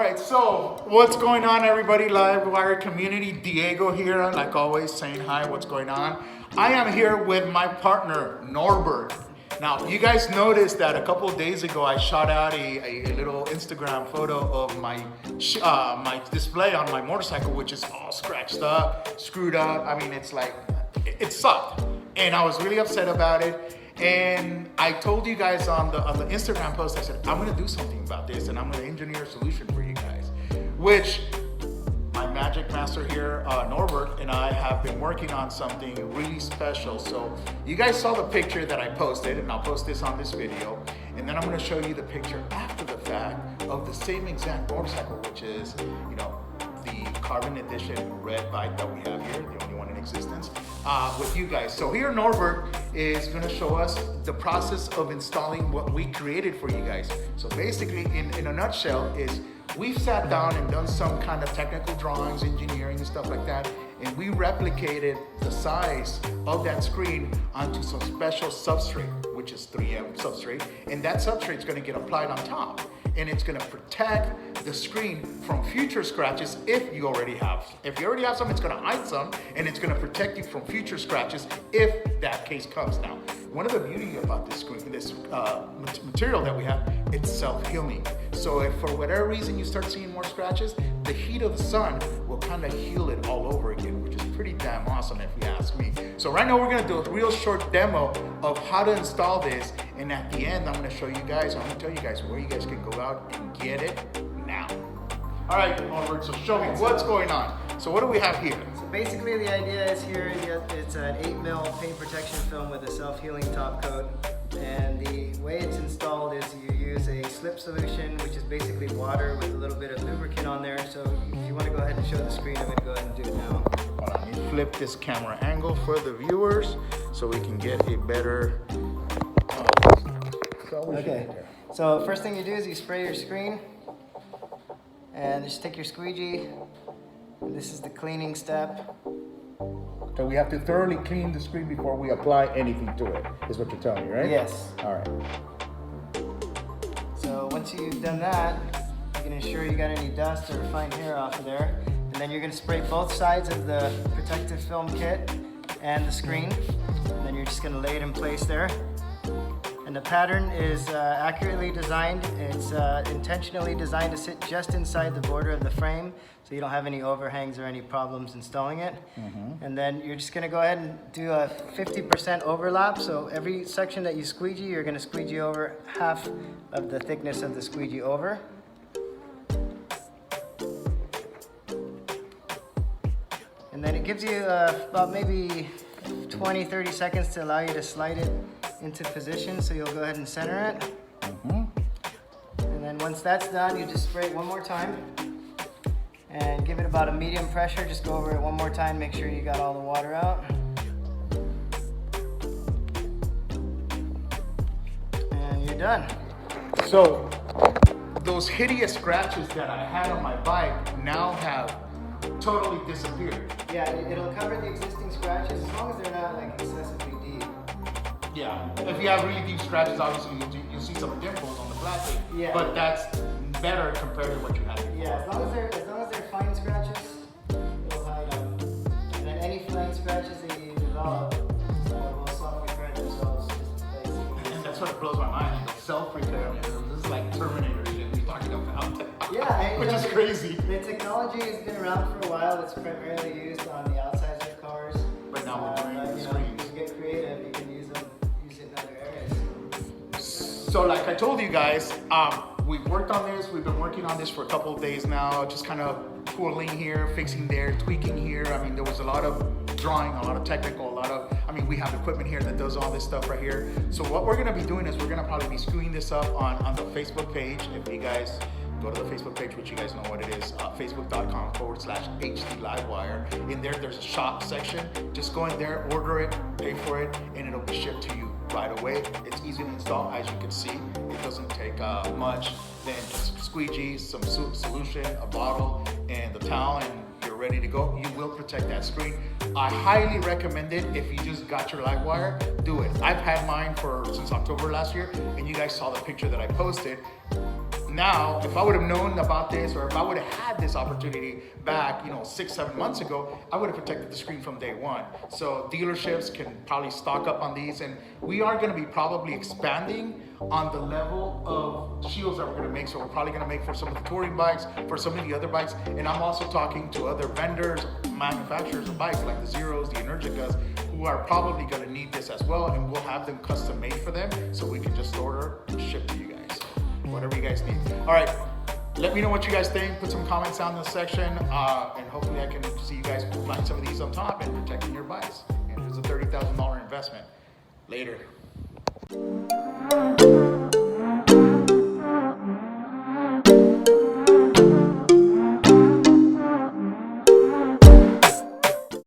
right, so what's going on, everybody? LiveWire community, Diego here, like always, saying hi, what's going on? I am here with my partner, Norbert. Now, you guys noticed that a couple of days ago, I shot out a little Instagram photo of my display on my motorcycle, which is all scratched up, screwed up. I mean, it's like, it sucked. And I was really upset about it. And I told you guys on the Instagram post, I said, I'm gonna do something about this and I'm gonna engineer a solution for you guys. Which my magic master here, Norbert, and I have been working on something really special. So you guys saw the picture that I posted, and I'll post this on this video. And then I'm gonna show you the picture after the fact of the same exact motorcycle, which is, you know, the Carbon Edition red bike that we have here, the only one in existence, with you guys. So here Norbert is gonna show us the process of installing what we created for you guys. So basically, in a nutshell, is we've sat down and done some kind of technical drawings, engineering and stuff like that, and we replicated the size of that screen onto some special substrate, which is 3M substrate, and that substrate is gonna get applied on top. And it's gonna protect the screen from future scratches if you already have. If you already have some, it's gonna hide some, and it's gonna protect you from future scratches if that case comes. Now, one of the beauty about this screen, this material that we have, it's self-healing. So if for whatever reason you start seeing more scratches, the heat of the sun will kind of heal it all over again, which is pretty damn awesome if you ask me. So right now we're gonna do a real short demo of how to install this, and at the end I'm gonna show you guys, I'm gonna tell you guys where you guys can go out and get it now. All right, Albert, so show me what's going on. So what do we have here? So basically the idea is here, it's an 8mm paint protection film with a self-healing top coat. And the way it's installed is you use a slip solution, which is basically water with a little bit of lubricant on there. So if you want to go ahead and show the screen, I'm going to go ahead and do it now. Let me flip this camera angle for the viewers so we can get a better... Okay, so first thing you do is you spray your screen and just take your squeegee. This is the cleaning step. So we have to thoroughly clean the screen before we apply anything to it, is what you're telling me, right? Yes. All right. So once you've done that, you can ensure you got any dust or fine hair off of there. And then you're going to spray both sides of the protective film kit and the screen. And then you're just going to lay it in place there. And the pattern is accurately designed. It's intentionally designed to sit just inside the border of the frame, so you don't have any overhangs or any problems installing it. And then you're just gonna go ahead and do a 50% overlap. So every section that you squeegee, you're gonna squeegee over half of the thickness of the squeegee over. And then it gives you about maybe 20-30 seconds to allow you to slide it into position, so you'll go ahead and center it. And then once that's done, you just spray it one more time and give it about a medium pressure. Just go over it one more time, make sure you got all the water out. And you're done. So those hideous scratches that I had on my bike now have totally disappeared. Yeah, it'll cover the existing scratches as long as they're not like excessively deep. Yeah, if you have really deep scratches, obviously you'll see some dimples on the plastic. Yeah. But that's better compared to what you had before. Yeah, as long as they're fine scratches, it'll hide them. And then any fine scratches that you develop will self-repair themselves just by And that's what blows my mind. Like self-repair. This is like Terminator shit we're talking about. Yeah, which is crazy. The technology has been around for a while. It's primarily used on the outsides of cars. But now we're doing the screens. You get creative, you can use it in other areas. So like I told you guys, we've worked on this. We've been working on this for a couple of days now, just kind of tooling here, fixing there, tweaking here. I mean, there was a lot of drawing, a lot of technical, we have equipment here that does all this stuff right here. So what we're gonna be doing is we're gonna probably be screwing this up on the Facebook page. If you guys go to the Facebook page, which you guys know what it is, facebook.com/HD LiveWire. In there, there's a shop section. Just go in there, order it, pay for it, and it'll be shipped to you right away. It's easy to install, as you can see. It doesn't take much than just squeegee, some solution, a bottle, and the towel, and you're ready to go. You will protect that screen. I highly recommend it. If you just got your LiveWire, do it. I've had mine since October last year, and you guys saw the picture that I posted. now, if I would have known about this, or if I would have had this opportunity back, 6-7 months ago, I would have protected the screen from day one. So dealerships can probably stock up on these, and we are going to be probably expanding on the level of shields that we're going to make. So we're probably going to make for some of the touring bikes, for some of the other bikes, and I'm also talking to other vendors, manufacturers of bikes like the Zeros, the Energicas, who are probably going to need this as well, and we'll have them custom made for them, so we can just order and ship to you guys. So whatever you guys need. All right, let me know what you guys think. Put some comments down in the section, and hopefully I can see you guys flying some of these on top and protecting your bikes. And it's a $30,000 investment. Later.